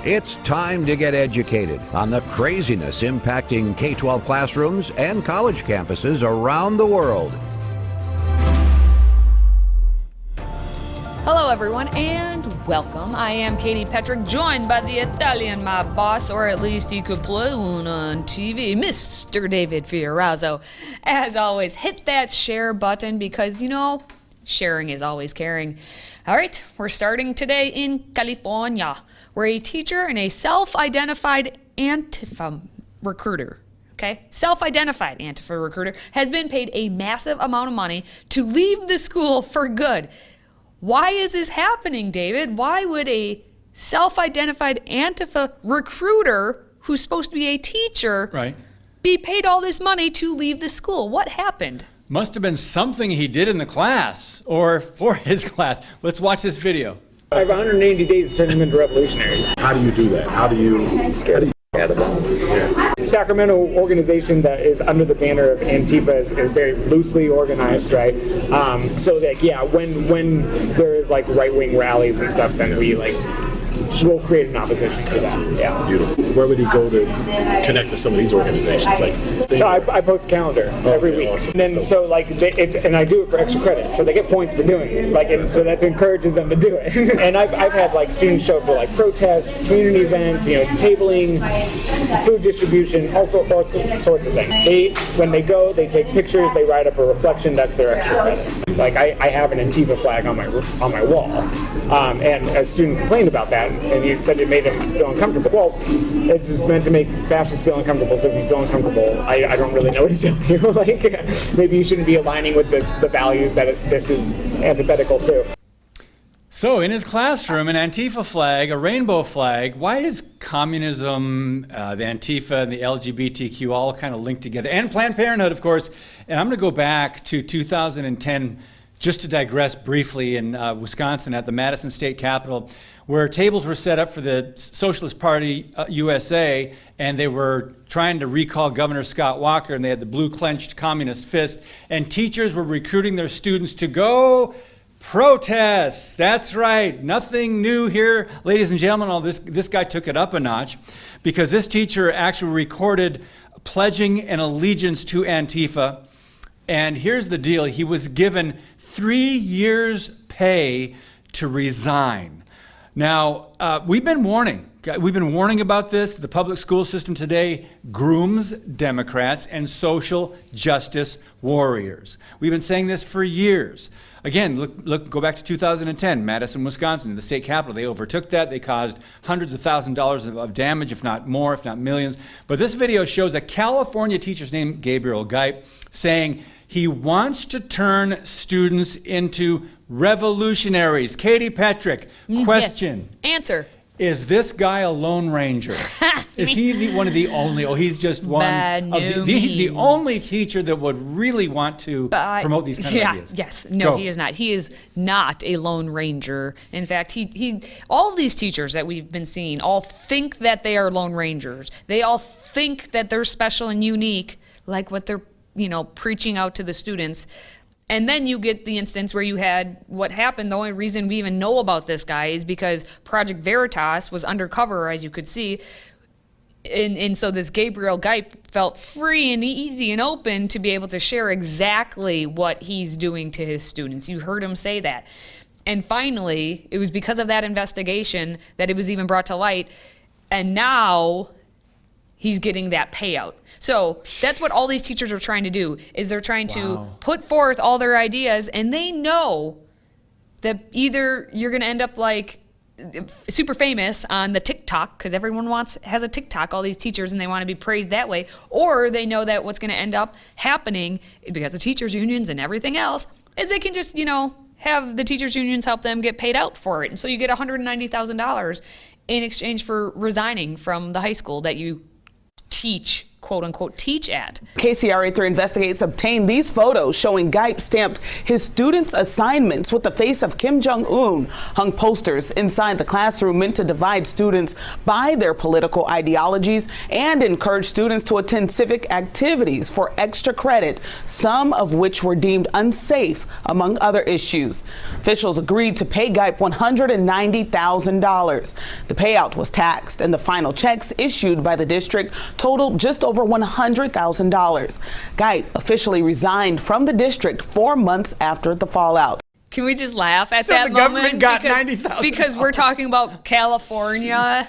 It's time to get educated on the craziness impacting K-12 classrooms and college campuses around the world. Hello everyone and welcome. I am Katie Petrick, joined by the Italian mob boss, or at least he could play one on TV, Mr. David Fiorazzo. As always, hit that share button because, you know, sharing is always caring. All right, we're starting today in California, where a teacher and a self-identified Antifa recruiter, self-identified Antifa recruiter, has been paid a massive amount of money to leave the school for good. Why is this happening, David? Why would a self-identified Antifa recruiter, who's supposed to be a teacher, be paid all this money to leave the school? What happened? Must have been something he did in the class or for his class. Let's watch this video. I have 180 days to turn them into revolutionaries. How do you do that? How do you scare the out of them? Sacramento organization that is under the banner of Antifa is very loosely organized, right? So that when there is like right-wing rallies and stuff, then we'll create an opposition to that. Yeah. Beautiful. Where would he go to connect to some of these organizations? I post a calendar every week, awesome. and then and I do it for extra credit, so they get points for doing it. And so that encourages them to do it. And I've had students show up for protests, community events, tabling, food distribution, all sorts of things. When they go, they take pictures, they write up a reflection. That's their extra credit. I have an Antifa flag on my wall, and a student complained about that. And he said it made him feel uncomfortable. Well, this is meant to make fascists feel uncomfortable, so if you feel uncomfortable, I don't really know what to tell you. Maybe you shouldn't be aligning with the values that this is antithetical to. So in his classroom, an Antifa flag, a rainbow flag. Why is communism, the Antifa, and the LGBTQ all kind of linked together? And Planned Parenthood, of course. And I'm going to go back to 2010, just to digress briefly, in Wisconsin at the Madison State Capitol, where tables were set up for the Socialist Party USA, and they were trying to recall Governor Scott Walker, and they had the blue clenched communist fist, and teachers were recruiting their students to go protest. That's right, nothing new here, ladies and gentlemen. This guy took it up a notch, because this teacher actually recorded pledging an allegiance to Antifa. And here's the deal: he was given 3 years' pay to resign. Now, we've been warning about this. The public school system today grooms Democrats and social justice warriors. We've been saying this for years. Again, go back to 2010, Madison, Wisconsin, the state capitol. They overtook that. They caused hundreds of thousands of dollars of damage, if not more, if not millions. But this video shows a California teacher's named Gabriel Geip saying he wants to turn students into revolutionaries. Katie Petrick, question. Yes. Answer. Is this guy a Lone Ranger? Is he one of the only? Oh, he's just one. He's the only teacher that would really want to promote these kind of ideas. Yes. No, he is not. He is not a Lone Ranger. In fact, all these teachers that we've been seeing all think that they are Lone Rangers. They all think that they're special and unique, like what they're preaching out to the students. And then you get the instance where you had what happened. The only reason we even know about this guy is because Project Veritas was undercover, as you could see. And so this Gabriel Geip felt free and easy and open to be able to share exactly what he's doing to his students. You heard him say that. And finally, it was because of that investigation that it was even brought to light. And now he's getting that payout. So that's what all these teachers are trying to do, is they're trying to put forth all their ideas, and they know that either you're going to end up like super famous on the TikTok, because everyone has a TikTok, all these teachers, and they want to be praised that way, or they know that what's going to end up happening, because of teachers unions and everything else, is they can just, have the teachers unions help them get paid out for it. And so you get $190,000 in exchange for resigning from the high school that you teach quote unquote teach at. KCRA3 Investigates obtained these photos showing Gipe stamped his students' assignments with the face of Kim Jong-un, hung posters inside the classroom meant to divide students by their political ideologies, and encourage students to attend civic activities for extra credit, some of which were deemed unsafe, among other issues. Officials agreed to pay Gipe $190,000. The payout was taxed, and the final checks issued by the district totaled just over $100,000. Gipe officially resigned from the district 4 months after the fallout. Can we just laugh at So that the government moment? got because, $90,000. because we're talking about California,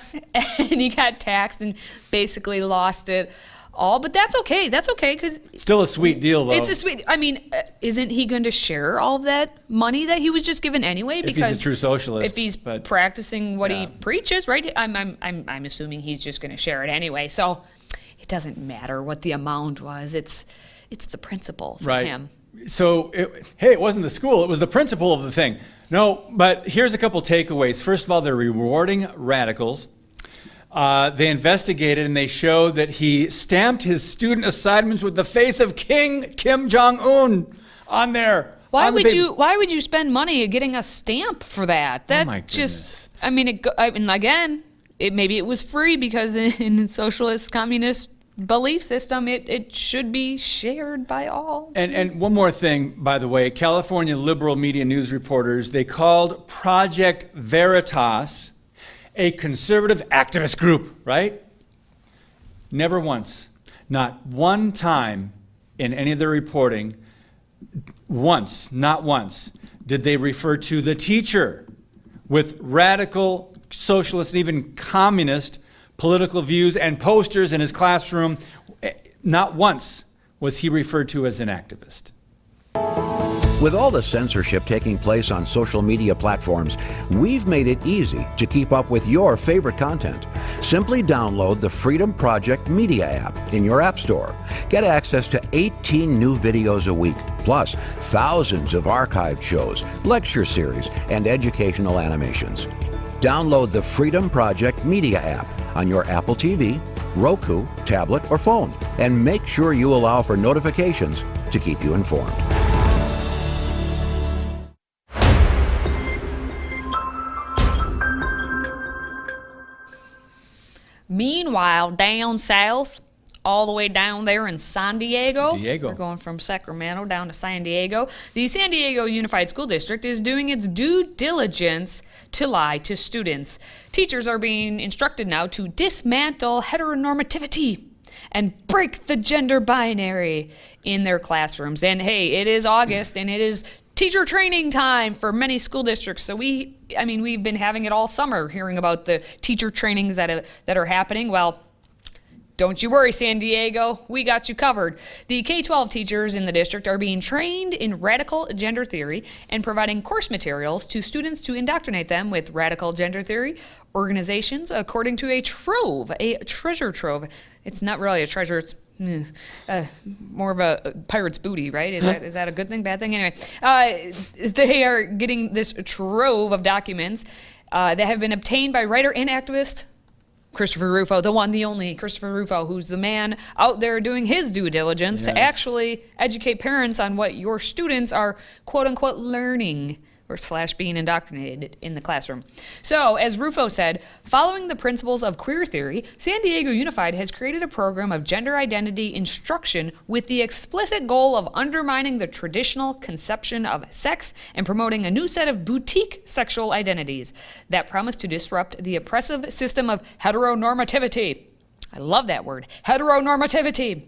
and he got taxed and basically lost it all. But that's okay. That's okay, because Still a sweet deal, though. it's a sweet. I mean, isn't he going to share all of that money that he was just given anyway? If Because he's a true socialist. if he's but practicing what he yeah. preaches, right? I'm assuming he's just going to share it anyway. So it doesn't matter what the amount was. It's the principle for right. him. So, it wasn't the school, it was the principle of the thing. No, but here's a couple takeaways. First of all, they're rewarding radicals. They investigated and they showed that he stamped his student assignments with the face of King Kim Jong-un on there. Why on the would paper. Why would you spend money getting a stamp for that? That my just. I mean, again, maybe it was free because in socialist communist belief system, it should be shared by all. And one more thing, by the way, California liberal media news reporters, they called Project Veritas a conservative activist group, right? Never once, not one time in any of their reporting, not once, did they refer to the teacher with radical socialist and even communist political views and posters in his classroom. Not once was he referred to as an activist. With all the censorship taking place on social media platforms, we've made it easy to keep up with your favorite content. Simply download the Freedom Project Media app in your app store. Get access to 18 new videos a week, plus thousands of archived shows, lecture series, and educational animations. Download the Freedom Project Media app on your Apple TV, Roku, tablet, or phone, and make sure you allow for notifications to keep you informed. Meanwhile, down south, all the way down there in San Diego. Diego. We're going from Sacramento down to San Diego. The San Diego Unified School District is doing its due diligence to lie to students. Teachers are being instructed now to dismantle heteronormativity and break the gender binary in their classrooms. And hey, it is August and it is teacher training time for many school districts. So we've been having it all summer, hearing about the teacher trainings that are happening. Well, don't you worry, San Diego, we got you covered. The K-12 teachers in the district are being trained in radical gender theory and providing course materials to students to indoctrinate them with radical gender theory organizations according to a treasure trove. It's not really a treasure, it's more of a pirate's booty, right? Is that a good thing, bad thing? Anyway, they are getting this trove of documents that have been obtained by writer and activist Christopher Rufo, the one, the only Christopher Rufo, who's the man out there doing his due diligence to actually educate parents on what your students are quote unquote learning or / being indoctrinated in the classroom. So, as Rufo said, following the principles of queer theory, San Diego Unified has created a program of gender identity instruction with the explicit goal of undermining the traditional conception of sex and promoting a new set of boutique sexual identities that promise to disrupt the oppressive system of heteronormativity. I love that word, heteronormativity.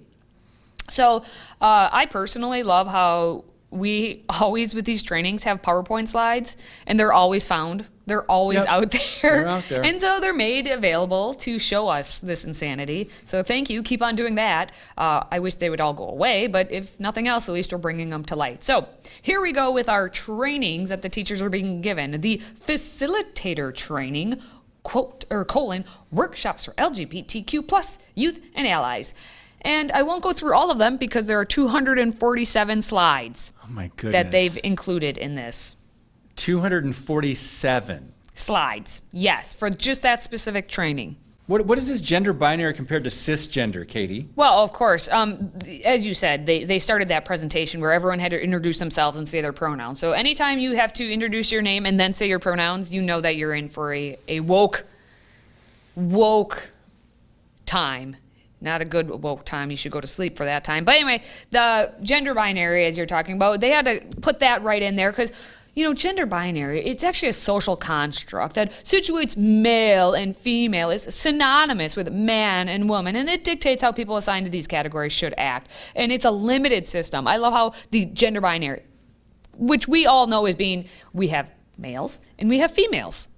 So, I personally love how we always, with these trainings, have PowerPoint slides, and they're always found. They're always out there. They're out there. And so they're made available to show us this insanity. So thank you. Keep on doing that. I wish they would all go away, but if nothing else, at least we're bringing them to light. So here we go with our trainings that the teachers are being given. The facilitator training, workshops for LGBTQ plus youth and allies. And I won't go through all of them because there are 247 slides that they've included in this. 247 slides, yes, for just that specific training. What is this gender binary compared to cisgender, Katie? Well, of course, as you said, they started that presentation where everyone had to introduce themselves and say their pronouns. So anytime you have to introduce your name and then say your pronouns, you know that you're in for a woke time. Not a good woke time. You should go to sleep for that time. But anyway, the gender binary, as you're talking about, they had to put that right in there because, gender binary, it's actually a social construct that situates male and female is synonymous with man and woman, and it dictates how people assigned to these categories should act. And it's a limited system. I love how the gender binary, which we all know as being, we have males and we have females.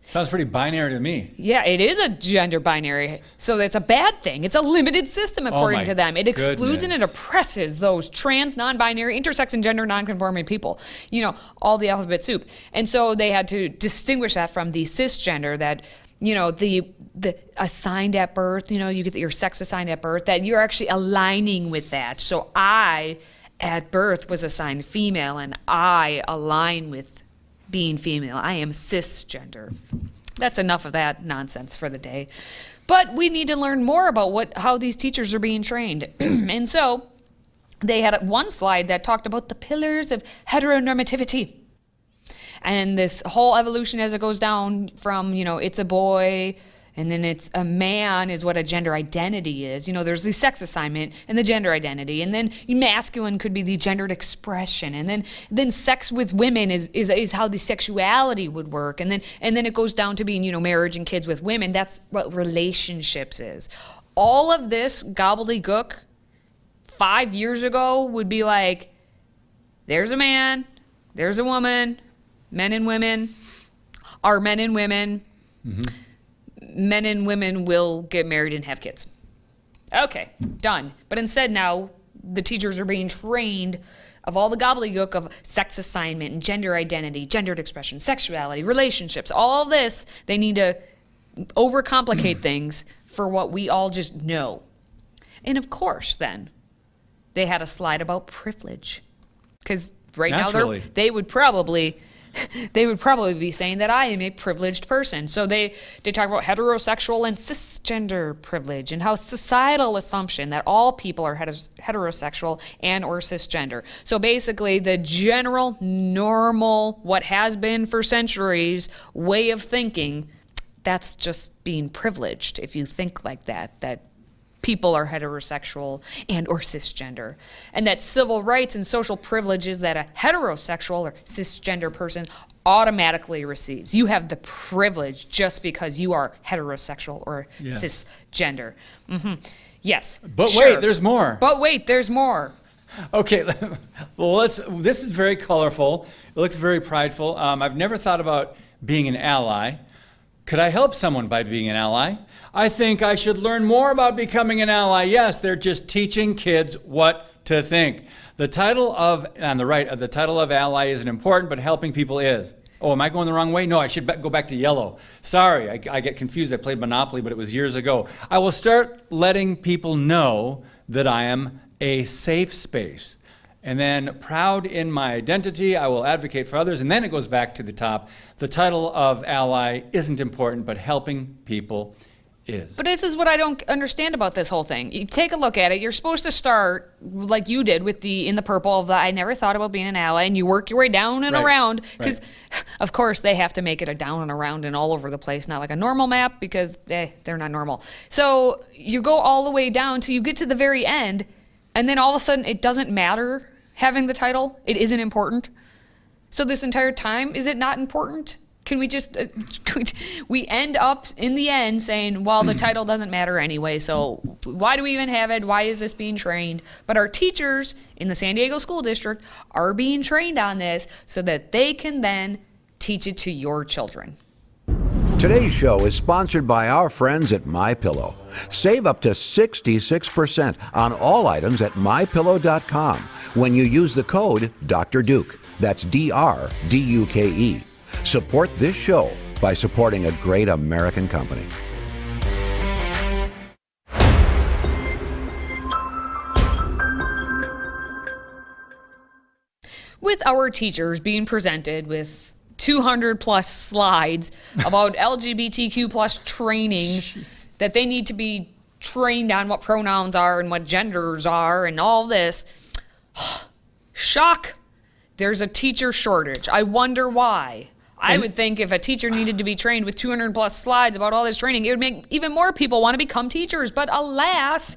Sounds pretty binary to me. Yeah, it is a gender binary. So that's a bad thing. It's a limited system according to them. It excludes and it oppresses those trans, non-binary, intersex, and gender non-conforming people. All the alphabet soup. And so they had to distinguish that from the cisgender that, the assigned at birth, you get your sex assigned at birth, that you're actually aligning with that. So I, at birth, was assigned female and I align with being female. I am cisgender. That's enough of that nonsense for the day. But we need to learn more about how these teachers are being trained. And so they had one slide that talked about the pillars of heteronormativity. And this whole evolution as it goes down from, it's a boy, and then it's a man is what a gender identity is. There's the sex assignment and the gender identity. And then masculine could be the gendered expression. And then sex with women is how the sexuality would work. And then it goes down to being, marriage and kids with women. That's what relationships is. All of this gobbledygook 5 years ago would be like, there's a man, there's a woman, men and women are men and women. Mm-hmm. Men and women will get married and have kids. Okay, done. But instead now, the teachers are being trained of all the gobbledygook of sex assignment and gender identity, gendered expression, sexuality, relationships, all this. They need to overcomplicate things for what we all just know. And of course, then, they had a slide about privilege. Because right now, they would probably be saying that I am a privileged person. So they talk about heterosexual and cisgender privilege and how societal assumption that all people are heterosexual and or cisgender. So basically the general, normal, what has been for centuries way of thinking, that's just being privileged if you think like that people are heterosexual and or cisgender, and that civil rights and social privileges that a heterosexual or cisgender person automatically receives. You have the privilege just because you are heterosexual or cisgender. Mm-hmm. Yes. But sure. Wait, there's more. But wait, there's more. Okay, well, this is very colorful. It looks very prideful. I've never thought about being an ally. Could I help someone by being an ally? I think I should learn more about becoming an ally. Yes, they're just teaching kids what to think. The title of, on the right, the title of ally isn't important, but helping people is. Oh, am I going the wrong way? No, I should go back to yellow. Sorry, I get confused. I played Monopoly, but it was years ago. I will start letting people know that I am a safe space. And then proud in my identity, I will advocate for others. And then it goes back to the top. The title of ally isn't important, but helping people is. But this is what I don't understand about this whole thing. You take a look at it. You're supposed to start like you did with in the purple of the I never thought about being an ally, and you work your way down and around because, of course, they have to make it a down and around and all over the place, not like a normal map because they're not normal. So you go all the way down till you get to the very end, and then all of a sudden it doesn't matter having the title. It isn't important. So this entire time, is it not important? Can we just, we end up in the end saying, well, the title doesn't matter anyway, so why do we even have it? Why is this being trained? But our teachers in the San Diego School District are being trained on this so that they can then teach it to your children. Today's show is sponsored by our friends at MyPillow. Save up to 66% on all items at MyPillow.com when you use the code Dr. Duke. That's DRDUKE. Support this show by supporting a great American company. With our teachers being presented with 200 plus slides about LGBTQ plus training that they need to be trained on what pronouns are and what genders are and all this. Shock. There's a teacher shortage. I wonder why. I would think if a teacher needed to be trained with 200 plus slides about all this training, it would make even more people want to become teachers. But alas,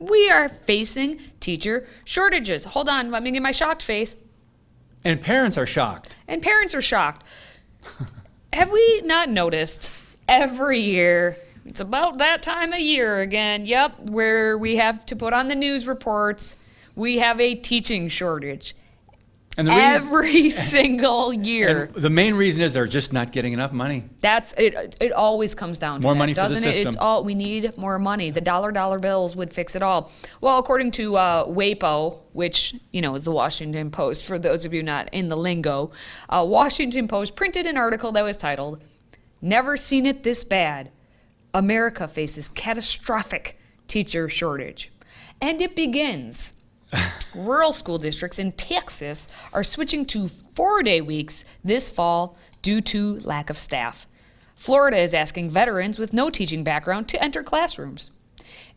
we are facing teacher shortages. Hold on, let me get my shocked face. And parents are shocked. And parents are shocked. Have we not noticed every year, it's about that time of year again, where we have to put on the news reports, we have a teaching shortage. And every single year. And the main reason is they're just not getting enough money. That's it. It always comes down to more that, money for the doesn't it? system. It's all we need more money. The dollar bills would fix it all. Well, according to WAPO, which is the Washington Post. For those of you not in the lingo, Washington Post printed an article that was titled "Never Seen It This Bad: America Faces Catastrophic Teacher Shortage," and it begins. Rural school districts in Texas are switching to 4-day weeks this fall due to lack of staff. Florida is asking veterans with no teaching background to enter classrooms.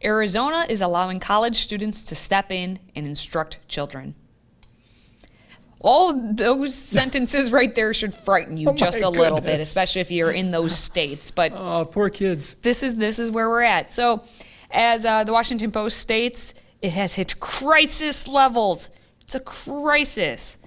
Arizona is allowing college students to step in and instruct children. All those sentences right there should frighten you just a little bit, especially if you're in those states. But oh, poor kids. This is where we're at. So, as the Washington Post states, it has hit crisis levels. It's a crisis.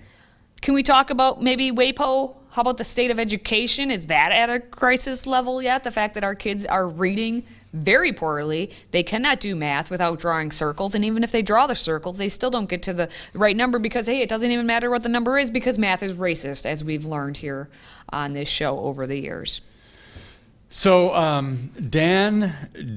Can we talk about maybe WAPO? How about the state of education? Is that at a crisis level yet? The fact that our kids are reading very poorly. They cannot do math without drawing circles. And even if they draw the circles, they still don't get to the right number because, hey, it doesn't even matter what the number is because math is racist, as we've learned here on this show over the years. So Dan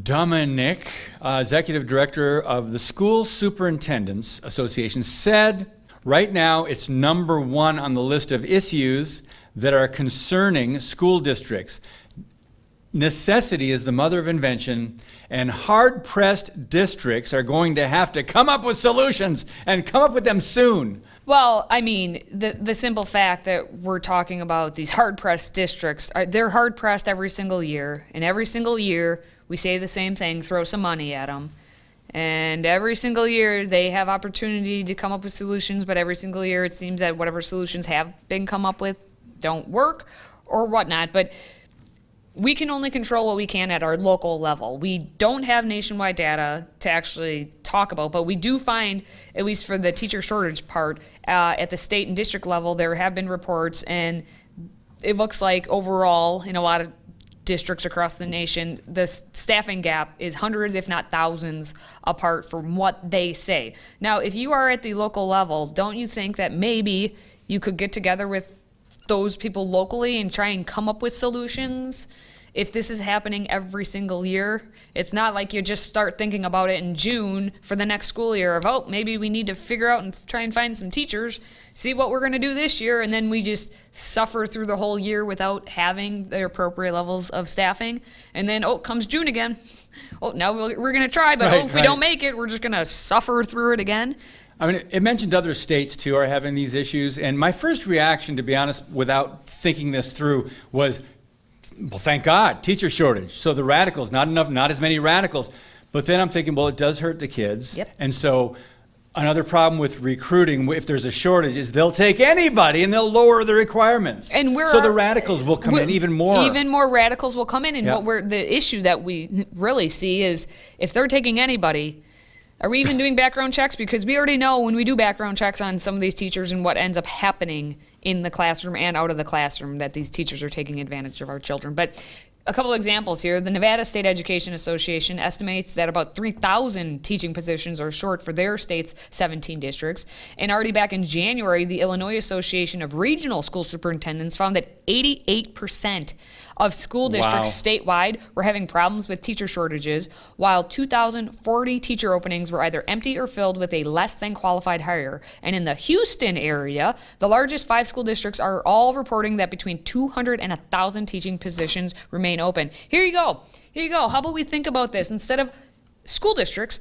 Dominic, Executive Director of the School Superintendents Association, said right now it's number one on the list of issues that are concerning school districts. Necessity is the mother of invention, and hard-pressed districts are going to have to come up with solutions and come up with them soon. Well, I mean, the simple fact that we're talking about these hard-pressed districts, they're hard-pressed every single year. And every single year, we say the same thing, throw some money at them. And every single year, they have opportunity to come up with solutions, but every single year, it seems that whatever solutions have been come up with don't work or whatnot. But we can only control what we can at our local level. We don't have nationwide data to actually talk about, but we do find, at least for the teacher shortage part, at the state and district level, there have been reports, and it looks like overall, in a lot of districts across the nation, the staffing gap is hundreds, if not thousands, apart from what they say. Now, if you are at the local level, don't you think that maybe you could get together with those people locally and try and come up with solutions? If this is happening every single year, it's not like you just start thinking about it in June for the next school year of, oh, maybe we need to figure out and try and find some teachers, see what we're going to do this year, and then we just suffer through the whole year without having the appropriate levels of staffing. And then, oh, comes June again. Oh, now we're going to try, but if we don't make it, we're just going to suffer through it again. I mean, it mentioned other states, too, are having these issues. And my first reaction, to be honest, without thinking this through, was, well, thank God, teacher shortage. So the radicals, not as many radicals. But then I'm thinking, well, it does hurt the kids. Yep. And so another problem with recruiting, if there's a shortage, is they'll take anybody and they'll lower the requirements. And so the radicals will come in even more. Even more radicals will come in. And the issue that we really see is if they're taking anybody, are we even doing background checks? Because we already know when we do background checks on some of these teachers and what ends up happening in the classroom and out of the classroom, that these teachers are taking advantage of our children. But a couple of examples here. The Nevada State Education Association estimates that about 3,000 teaching positions are short for their state's 17 districts. And already back in January, the Illinois Association of Regional School Superintendents found that 88% of school districts statewide were having problems with teacher shortages, while 2,040 teacher openings were either empty or filled with a less than qualified hire. And in the Houston area, the largest 5 school districts are all reporting that between 200 and 1,000 teaching positions remain open. Here you go. How about we think about this? Instead of school districts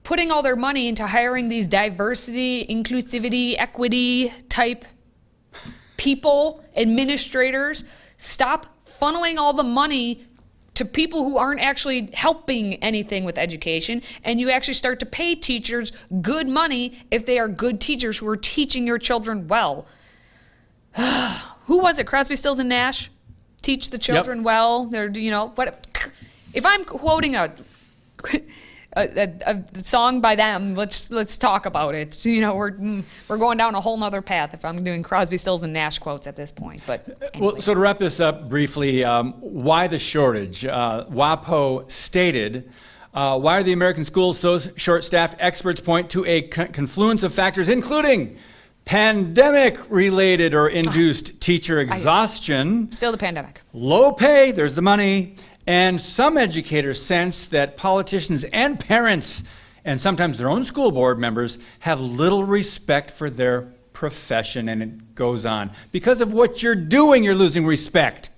putting all their money into hiring these diversity, inclusivity, equity type people, administrators, stop funneling all the money to people who aren't actually helping anything with education, and you actually start to pay teachers good money if they are good teachers who are teaching your children well. Who was it? Crosby, Stills, and Nash? Teach the children well. They're, you know, what? If I'm quoting a song by them, let's talk about it. You know, we're going down a whole nother path if I'm doing Crosby, Stills, and Nash quotes at this point. But anyway. Well, so to wrap this up briefly, why the shortage? WAPO stated, why are the American schools so short-staffed? Experts point to a confluence of factors, including pandemic-related or induced teacher exhaustion. Still the pandemic. Low pay, there's the money. And some educators sense that politicians and parents, and sometimes their own school board members, have little respect for their profession, and it goes on. Because of what you're doing, you're losing respect.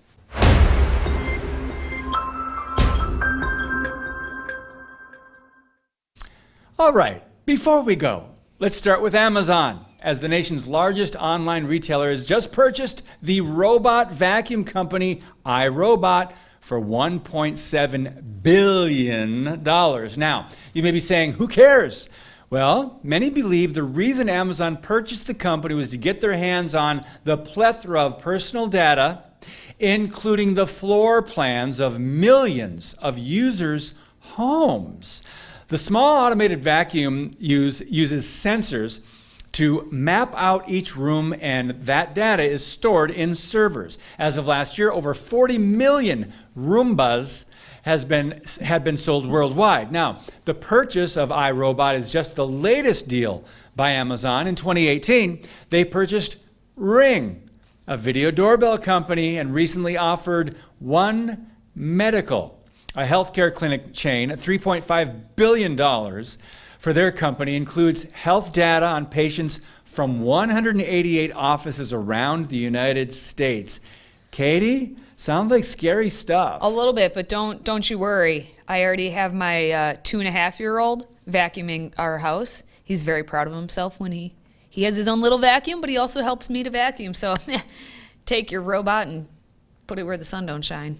All right, before we go, let's start with Amazon. As the nation's largest online retailer has just purchased the robot vacuum company iRobot for $1.7 billion. Now, you may be saying, who cares? Well, many believe the reason Amazon purchased the company was to get their hands on the plethora of personal data, including the floor plans of millions of users' homes. The small automated vacuum uses sensors to map out each room, and that data is stored in servers. As of last year, over 40 million Roombas had been sold worldwide. Now, the purchase of iRobot is just the latest deal by Amazon. In 2018, they purchased Ring, a video doorbell company, and recently offered One Medical, a healthcare clinic chain, $3.5 billion for their company, includes health data on patients from 188 offices around the United States. Katie, sounds like scary stuff. A little bit, but don't you worry. I already have my 2.5-year-old vacuuming our house. He's very proud of himself when he has his own little vacuum, but he also helps me to vacuum. So take your robot and put it where the sun don't shine.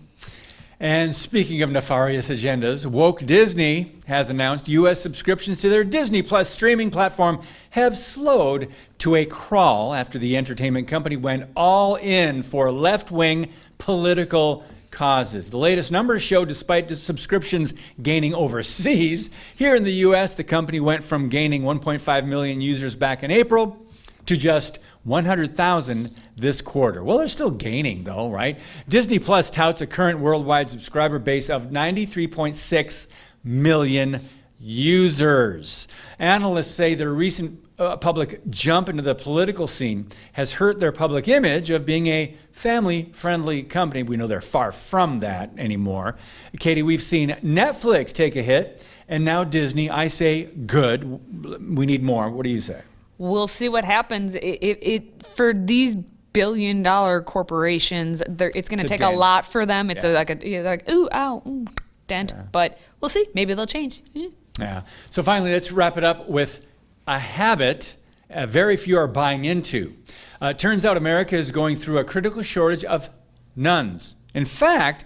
And speaking of nefarious agendas, woke Disney has announced U.S. subscriptions to their Disney Plus streaming platform have slowed to a crawl after the entertainment company went all in for left-wing political causes. The latest numbers show despite the subscriptions gaining overseas, here in the U.S., the company went from gaining 1.5 million users back in April to just 100,000 this quarter. Well, they're still gaining though, right? Disney Plus touts a current worldwide subscriber base of 93.6 million users. Analysts say their recent public jump into the political scene has hurt their public image of being a family-friendly company. We know they're far from that anymore. Katie, we've seen Netflix take a hit, and now Disney. I say good. We need more. What do you say? We'll see what happens. For these billion-dollar corporations, it's going to take a lot for them. It's like ooh, ow, ooh, dent. Yeah. But we'll see. Maybe they'll change. Yeah. So finally, let's wrap it up with a habit very few are buying into. It turns out America is going through a critical shortage of nuns. In fact,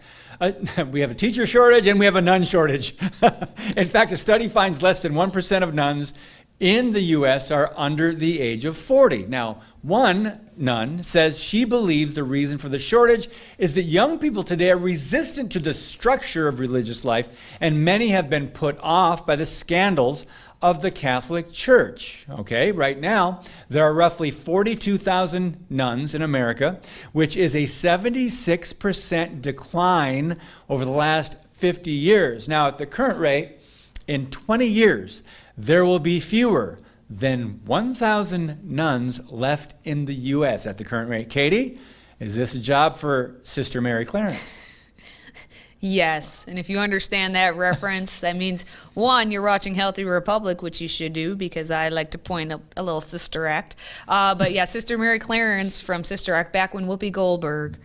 we have a teacher shortage and we have a nun shortage. In fact, a study finds less than 1% of nuns in the U.S. are under the age of 40. Now, one nun says she believes the reason for the shortage is that young people today are resistant to the structure of religious life, and many have been put off by the scandals of the Catholic Church. Okay, right now, there are roughly 42,000 nuns in America, which is a 76% decline over the last 50 years. Now, at the current rate, in 20 years, there will be fewer than 1,000 nuns left in the U.S. at the current rate. Katie, is this a job for Sister Mary Clarence? Yes, and if you understand that reference, that means, one, you're watching Healthy Republic, which you should do, because I like to point a little Sister Act. But yeah, Sister Mary Clarence from Sister Act, back when Whoopi Goldberg,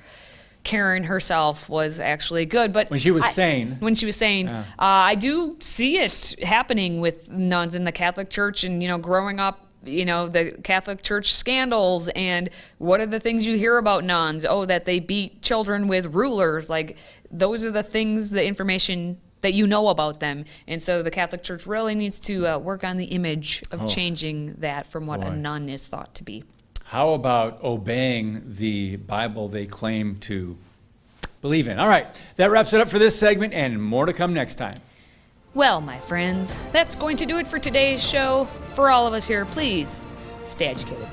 Karen herself, was actually good. But when she was sane. When she was sane. I do see it happening with nuns in the Catholic Church, and, you know, growing up the Catholic Church scandals, and what are the things you hear about nuns? Oh, that they beat children with rulers. Like, those are the things, the information that you know about them. And so the Catholic Church really needs to work on the image of changing that from what a nun is thought to be. How about obeying the Bible they claim to believe in? All right, that wraps it up for this segment, and more to come next time. Well, my friends, that's going to do it for today's show. For all of us here, please stay educated.